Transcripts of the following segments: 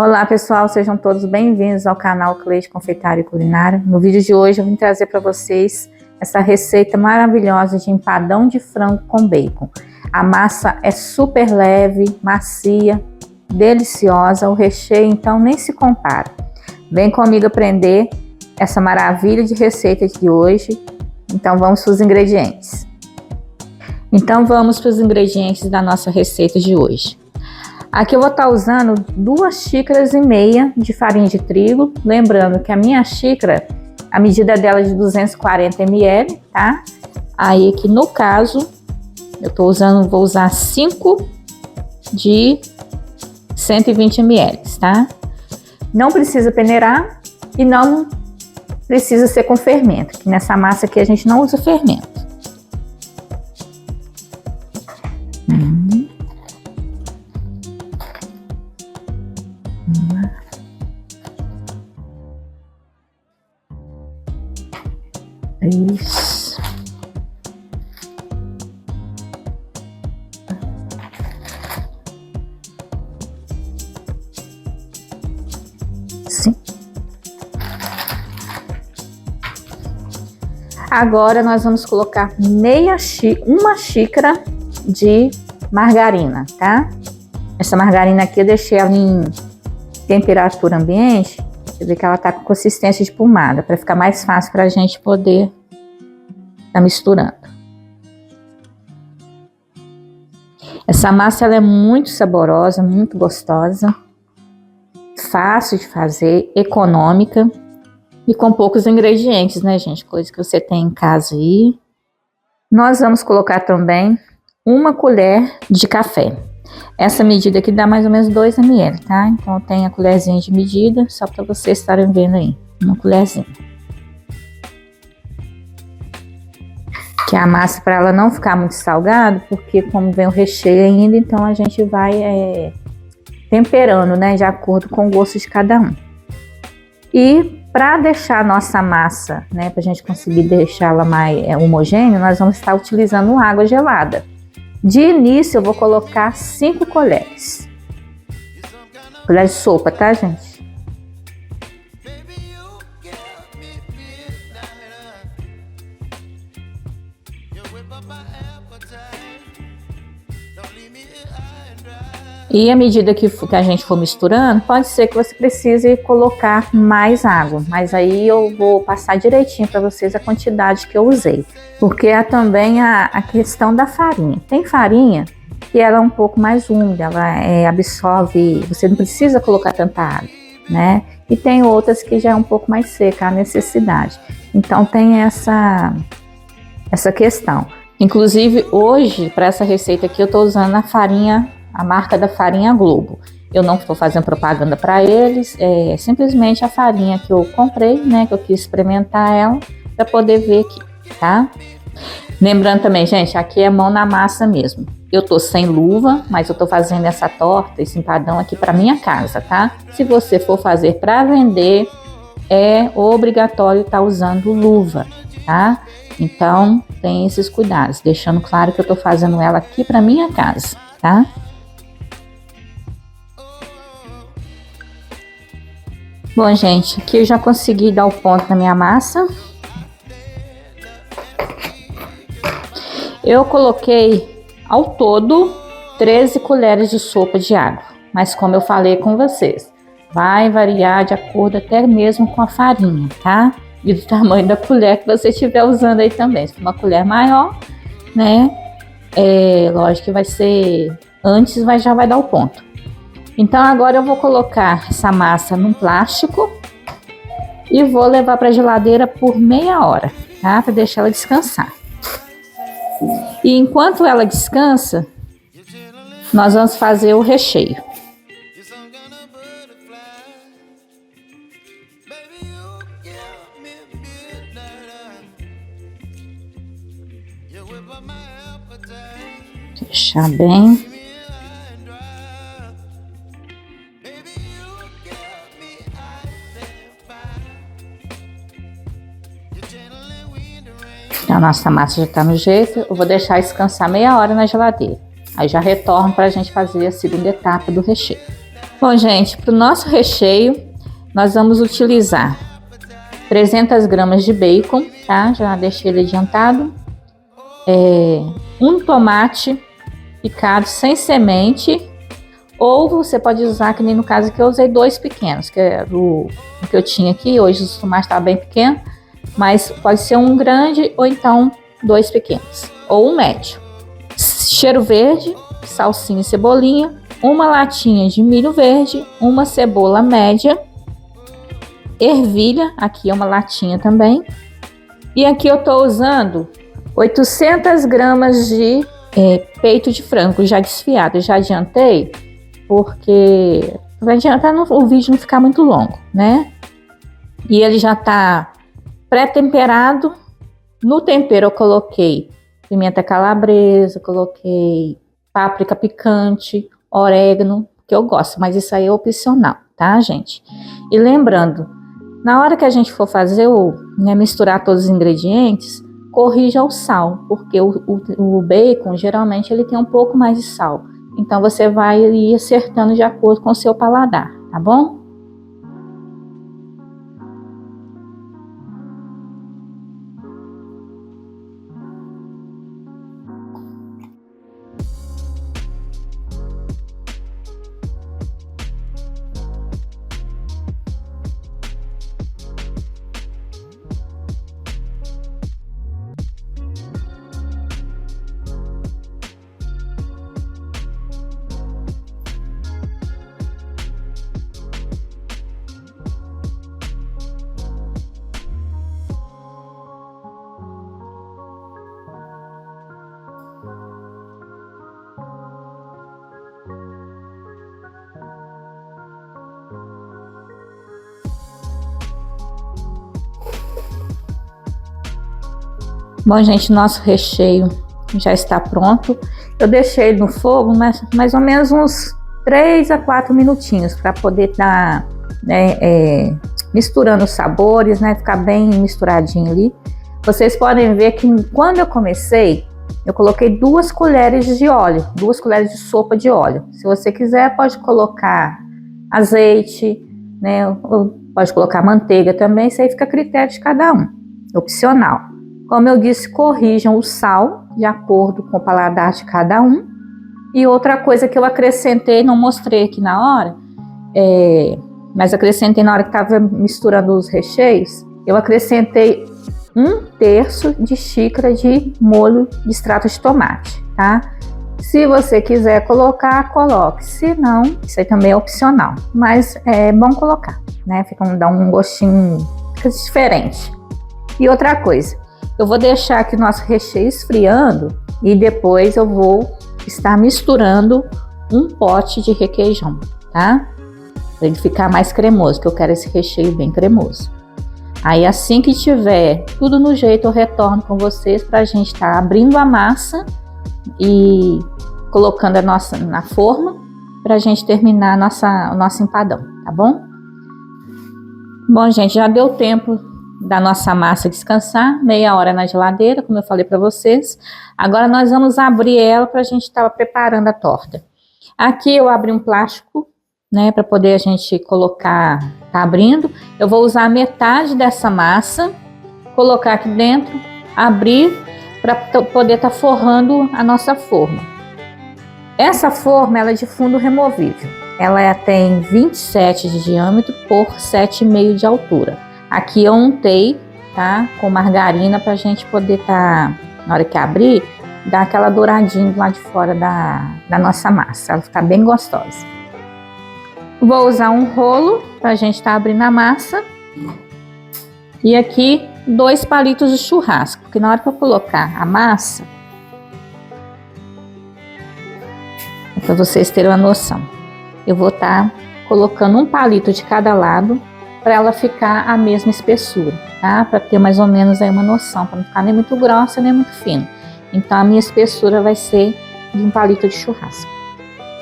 Olá pessoal, sejam todos bem-vindos ao canal Cleide Confeitaria e Culinária. No vídeo de hoje eu vim trazer para vocês essa receita maravilhosa de empadão de frango com bacon. A massa é super leve, macia, deliciosa, o recheio então nem se compara. Vem comigo aprender essa maravilha de receita de hoje. Então vamos para os ingredientes. Então vamos para os ingredientes da nossa receita de hoje. Aqui eu vou estar usando 2,5 xícaras de farinha de trigo. Lembrando que a minha xícara, a medida dela é de 240 ml, tá? Aí aqui no caso, vou usar 5 de 120 ml, tá? Não precisa peneirar e não precisa ser com fermento, que nessa massa aqui a gente não usa fermento. Isso. Sim. Agora nós vamos colocar uma xícara de margarina, tá? Essa margarina aqui eu deixei ela em temperatura ambiente. Você vê que ela tá com consistência de pomada, para ficar mais fácil para a gente poder estar misturando. Essa massa ela é muito saborosa, muito gostosa, fácil de fazer, econômica e com poucos ingredientes, né, gente? Coisa que você tem em casa aí. Nós vamos colocar também 1 colher de café. Essa medida aqui dá mais ou menos 2 ml, tá? Então tem a colherzinha de medida, só para vocês estarem vendo aí, 1 colherzinha. Que a massa, para ela não ficar muito salgada, porque como vem o recheio ainda, então a gente vai temperando, né, de acordo com o gosto de cada um. E para deixar a nossa massa, né, para a gente conseguir deixá-la mais homogênea, nós vamos estar utilizando água gelada. De início eu vou colocar 5 colheres. Colheres de sopa, tá, gente? E à medida que a gente for misturando, pode ser que você precise colocar mais água, mas aí eu vou passar direitinho para vocês a quantidade que eu usei. Porque há também a questão da farinha. Tem farinha que ela é um pouco mais úmida, ela absorve, você não precisa colocar tanta água, né? E tem outras que já é um pouco mais seca a necessidade. Então tem essa questão. Inclusive hoje, para essa receita aqui, eu estou usando a marca da farinha Globo. Eu não estou fazendo propaganda para eles, é simplesmente a farinha que eu comprei, né? Que eu quis experimentar ela para poder ver aqui, tá? Lembrando também, gente, aqui é mão na massa mesmo. Eu tô sem luva, mas eu tô fazendo essa torta, esse empadão aqui para minha casa, tá? Se você for fazer para vender, é obrigatório estar usando luva, tá? Então, tem esses cuidados, deixando claro que eu tô fazendo ela aqui para minha casa, tá? Bom, gente, aqui eu já consegui dar o ponto na minha massa. Eu coloquei ao todo 13 colheres de sopa de água, mas como eu falei com vocês, vai variar de acordo até mesmo com a farinha, tá? E do tamanho da colher que você estiver usando aí também. Se for uma colher maior, né? Lógico que vai ser antes, já vai dar o ponto. Então agora eu vou colocar essa massa num plástico e vou levar para a geladeira por meia hora, tá? Para deixar ela descansar. E enquanto ela descansa, nós vamos fazer o recheio. Fechar bem. A nossa massa já tá no jeito, eu vou deixar descansar meia hora na geladeira. Aí já retorno para a gente fazer a segunda etapa do recheio. Bom, gente, para o nosso recheio, nós vamos utilizar 300 gramas de bacon, tá? Já deixei ele adiantado. Um tomate picado sem semente, ou você pode usar, que nem no caso que eu usei 2 pequenos, que é o que eu tinha aqui. Hoje os tomates estavam bem pequenos, mas pode ser um grande ou então 2 pequenos, ou um médio. Cheiro verde, salsinha e cebolinha, uma latinha de milho verde, uma cebola média, ervilha, aqui é uma latinha também. E aqui eu tô usando 800 gramas de peito de frango já desfiado. Já adiantei, porque vai adiantar o vídeo não ficar muito longo, né? E ele já tá pré-temperado. No tempero eu coloquei pimenta calabresa, coloquei páprica picante, orégano, que eu gosto, mas isso aí é opcional, tá, gente? E lembrando, na hora que a gente for fazer misturar todos os ingredientes, corrija o sal, porque o bacon geralmente ele tem um pouco mais de sal. Então você vai ir acertando de acordo com o seu paladar, tá bom? Bom, gente, nosso recheio já está pronto. Eu deixei no fogo mais ou menos uns 3 a 4 minutinhos para poder estar misturando os sabores, né? Ficar bem misturadinho ali. Vocês podem ver que quando eu comecei, eu coloquei 2 colheres de óleo, 2 colheres de sopa de óleo. Se você quiser, pode colocar azeite, né? Ou pode colocar manteiga também, isso aí fica a critério de cada um, opcional. Como eu disse, corrijam o sal de acordo com o paladar de cada um. E outra coisa que eu acrescentei, não mostrei aqui na hora, mas acrescentei na hora que estava misturando os recheios, eu acrescentei 1/3 de xícara de molho de extrato de tomate, tá? Se você quiser colocar, coloque. Se não, isso aí também é opcional, mas é bom colocar, né? Dá um gostinho, fica diferente. E outra coisa, eu vou deixar aqui o nosso recheio esfriando e depois eu vou estar misturando um pote de requeijão, tá? Para ele ficar mais cremoso, que eu quero esse recheio bem cremoso. Aí assim que tiver tudo no jeito, eu retorno com vocês para a gente estar abrindo a massa e colocando a nossa na forma para a gente terminar o nosso empadão, tá bom? Bom, gente, já deu tempo da nossa massa descansar, meia hora na geladeira, como eu falei para vocês. Agora nós vamos abrir ela para a gente estar preparando a torta. Aqui eu abri um plástico, né, para poder a gente colocar, tá abrindo. Eu vou usar metade dessa massa, colocar aqui dentro, abrir para poder estar forrando a nossa forma. Essa forma ela é de fundo removível. Ela tem 27 de diâmetro por 7,5 de altura. Aqui eu untei, tá, com margarina para a gente poder na hora que abrir, dar aquela douradinha lá de fora da nossa massa, ela ficar bem gostosa. Vou usar um rolo para a gente estar abrindo a massa. E aqui 2 palitos de churrasco, porque na hora que eu colocar a massa, para vocês terem uma noção, eu vou estar colocando um palito de cada lado para ela ficar a mesma espessura, tá? Para ter mais ou menos aí uma noção, para não ficar nem muito grossa nem muito fina. Então a minha espessura vai ser de um palito de churrasco.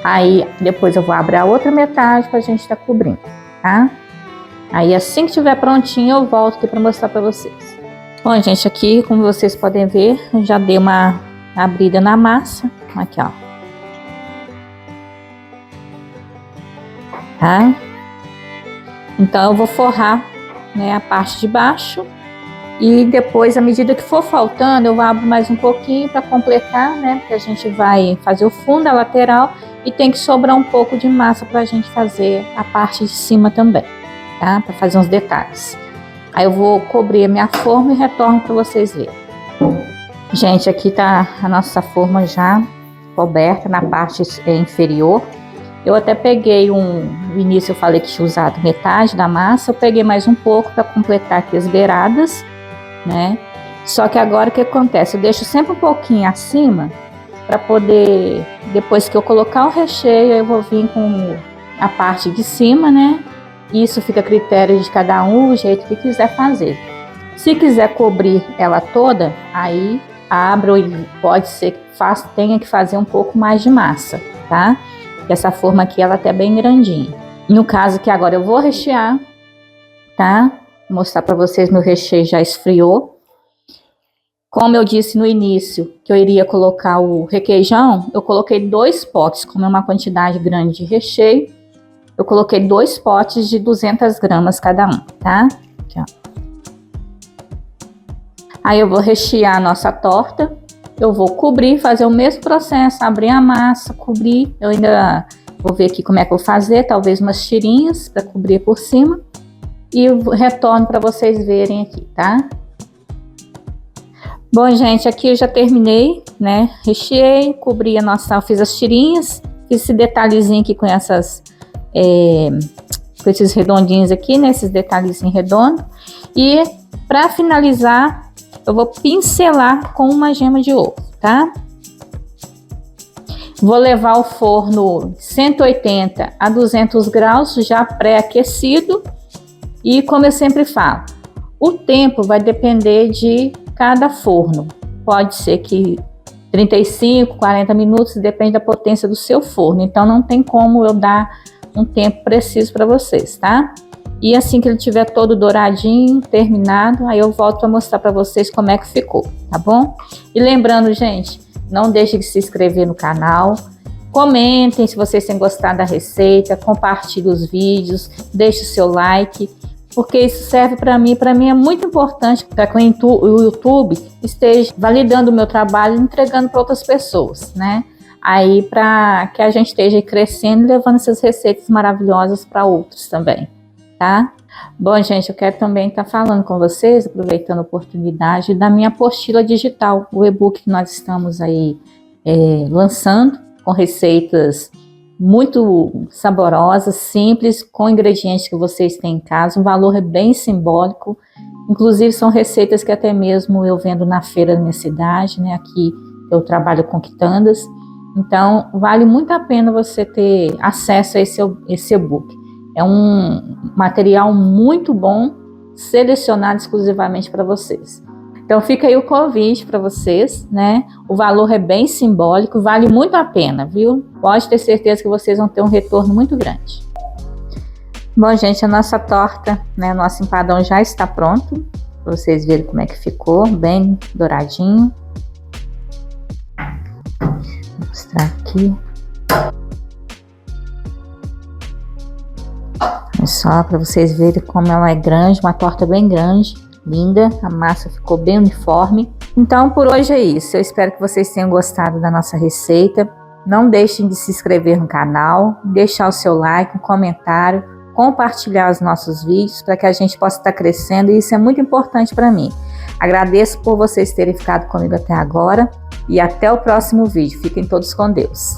Aí depois eu vou abrir a outra metade para a gente estar cobrindo, tá? Aí assim que estiver prontinho eu volto aqui para mostrar para vocês. Bom, gente, aqui como vocês podem ver, eu já dei uma abrida na massa, aqui ó. tá? Então eu vou forrar, né, a parte de baixo e depois, à medida que for faltando, eu abro mais um pouquinho para completar, né? Porque a gente vai fazer o fundo, a lateral e tem que sobrar um pouco de massa para a gente fazer a parte de cima também, tá? Para fazer uns detalhes. Aí eu vou cobrir a minha forma e retorno para vocês verem. Gente, aqui tá a nossa forma já coberta na parte inferior. Eu até peguei no início eu falei que tinha usado metade da massa, eu peguei mais um pouco para completar aqui as beiradas, né? Só que agora o que acontece? Eu deixo sempre um pouquinho acima para poder, depois que eu colocar o recheio, eu vou vir com a parte de cima, né? Isso fica a critério de cada um, o jeito que quiser fazer. Se quiser cobrir ela toda, aí abro e pode ser que tenha que fazer um pouco mais de massa, tá? Essa forma aqui ela até bem grandinha. No caso que agora eu vou rechear, tá? Vou mostrar para vocês, meu recheio já esfriou. Como eu disse no início que eu iria colocar o requeijão, eu coloquei 2 potes, como é uma quantidade grande de recheio, eu coloquei 2 potes de 200 gramas cada um, tá? Aqui, ó. Aí eu vou rechear a nossa torta. Eu vou cobrir, fazer o mesmo processo, abrir a massa, cobrir. Eu ainda vou ver aqui como é que eu vou fazer, talvez umas tirinhas para cobrir por cima. E eu retorno para vocês verem aqui, tá? Bom, gente, aqui eu já terminei, né? Recheei, cobri a nossa, fiz as tirinhas, fiz esse detalhezinho aqui com com esses redondinhos aqui, né? Esses detalhezinhos redondos. E para finalizar, eu vou pincelar com uma gema de ovo, tá? Vou levar o forno 180 a 200 graus, já pré-aquecido. E como eu sempre falo, o tempo vai depender de cada forno. Pode ser que 35, 40 minutos, depende da potência do seu forno. Então não tem como eu dar um tempo preciso para vocês, tá? E assim que ele tiver todo douradinho, terminado, aí eu volto para mostrar para vocês como é que ficou, tá bom? E lembrando, gente, não deixe de se inscrever no canal, comentem se vocês têm gostado da receita, compartilhem os vídeos, deixe o seu like, porque isso serve para mim é muito importante para que o YouTube esteja validando o meu trabalho e entregando para outras pessoas, né? Aí para que a gente esteja crescendo e levando essas receitas maravilhosas para outros também. Tá? Bom, gente, eu quero também estar falando com vocês, aproveitando a oportunidade, da minha apostila digital, o e-book que nós estamos aí lançando, com receitas muito saborosas, simples, com ingredientes que vocês têm em casa. O valor é bem simbólico, inclusive são receitas que até mesmo eu vendo na feira da minha cidade, né? Aqui eu trabalho com quitandas, então vale muito a pena você ter acesso a esse e-book. É um material muito bom, selecionado exclusivamente para vocês. Então fica aí o convite para vocês, né? O valor é bem simbólico, vale muito a pena, viu? Pode ter certeza que vocês vão ter um retorno muito grande. Bom, gente, a nossa torta, né? O nosso empadão já está pronto, para vocês verem como é que ficou, bem douradinho. Vou mostrar aqui. Só para vocês verem como ela é grande, uma torta bem grande, linda, a massa ficou bem uniforme. Então por hoje é isso, eu espero que vocês tenham gostado da nossa receita. Não deixem de se inscrever no canal, deixar o seu like, um comentário, compartilhar os nossos vídeos para que a gente possa estar crescendo, e isso é muito importante para mim. Agradeço por vocês terem ficado comigo até agora e até o próximo vídeo. Fiquem todos com Deus.